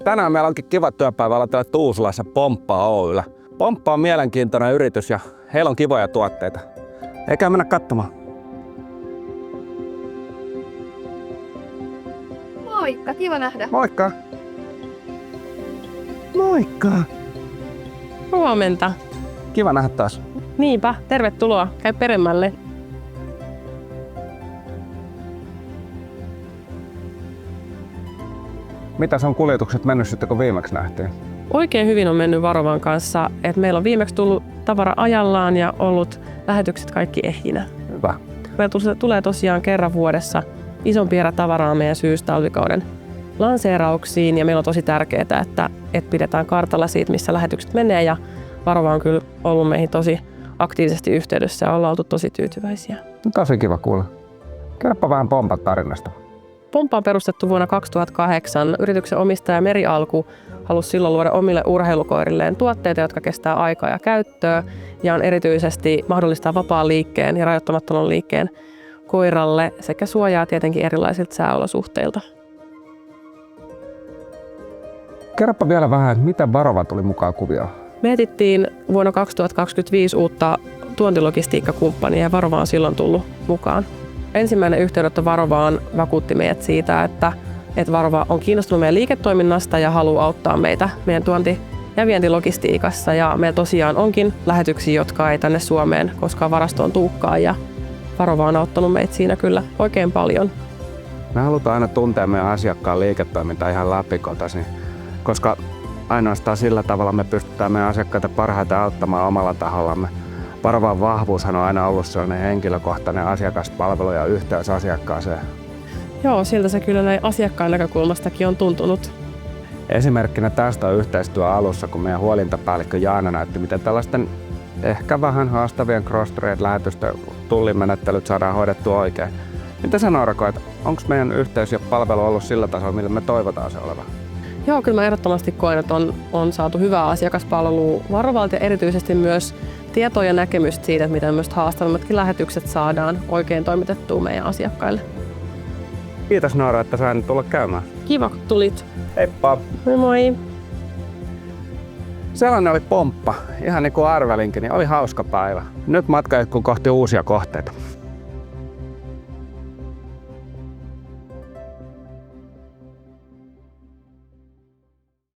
Tänään meillä onkin kiva työpäivä olla täällä Tuusulassa Pomppa Oy:llä. Pomppa on mielenkiintoinen yritys ja heillä on kivoja tuotteita. Eikä mennä katsomaan. Moikka, kiva nähdä. Moikka! Moikka! Huomenta. Kiva nähdä taas. Niinpä, tervetuloa. Käy peremmälle. Mitäs on kuljetukset mennyt sitten, kun viimeksi nähtiin? Oikein hyvin on mennyt Varovan kanssa, että meillä on viimeksi tullut tavara ajallaan ja ollut lähetykset kaikki ehjinä. Hyvä. Meillä tulee tosiaan kerran vuodessa isompi erä tavaraa meidän syystalvikauden lanseerauksiin ja meillä on tosi tärkeää, että pidetään kartalla siitä, missä lähetykset menee ja Varova on kyllä ollut meihin tosi aktiivisesti yhteydessä ja ollaan oltu tosi tyytyväisiä. Tosi kiva kuulla. Kerropa vähän Pompan tarinasta. Pomppa on perustettu vuonna 2008. Yrityksen omistaja Meri Alku halusi silloin luoda omille urheilukoirilleen tuotteita, jotka kestää aikaa ja käyttöä ja on erityisesti mahdollistaa vapaan liikkeen ja rajoittamattoman liikkeen koiralle sekä suojaa tietenkin erilaisilta sääolosuhteilta. Kerropa vielä vähän, että miten Varova tuli mukaan kuvioon? Me etittiin vuonna 2025 uutta tuontilogistiikkakumppania ja Varova on silloin tullut mukaan. Ensimmäinen yhteydenotto Varovaan vakuutti meidät siitä, että Varova on kiinnostunut meidän liiketoiminnasta ja haluaa auttaa meitä meidän tuonti- ja vientilogistiikassa. Ja meillä tosiaan onkin lähetyksiä, jotka ei tänne Suomeen koskaan varastoon tuukkaan ja Varova on auttanut meitä siinä kyllä oikein paljon. Me halutaan aina tuntea meidän asiakkaan liiketoimintaa ihan läpikotaisin, koska ainoastaan sillä tavalla me pystytään meidän asiakkaita parhaiten auttamaan omalla tahollamme. Varovan vahvuushan on aina ollut sellainen henkilökohtainen asiakaspalvelu ja yhteys asiakkaaseen. Joo, siltä se kyllä näin asiakkaan näkökulmastakin on tuntunut. Esimerkkinä tästä on yhteistyö alussa, kun meidän huolintapäällikkö Jaana näytti, miten tällaisten ehkä vähän haastavien cross-trade-lähetysten tullimenettelyt saadaan hoidettua oikein. Mitä sä Noora koet, onko meidän yhteys ja palvelu ollut sillä tasolla, millä me toivotaan se olevan? Joo, kyllä mä ehdottomasti koen, että on saatu hyvää asiakaspalvelua Varovalta ja erityisesti myös tietoa ja näkemystä siitä, että miten myös haastavimmatkin lähetykset saadaan oikein toimitettua meidän asiakkaille. Kiitos Noora, että sain tulla käymään. Kiva, kun tulit. Heippa! Moi moi! Sellainen oli Pomppa. Ihan niin kuin arvelinkin, niin oli hauska päivä. Nyt matka jatkuu kohti uusia kohteita.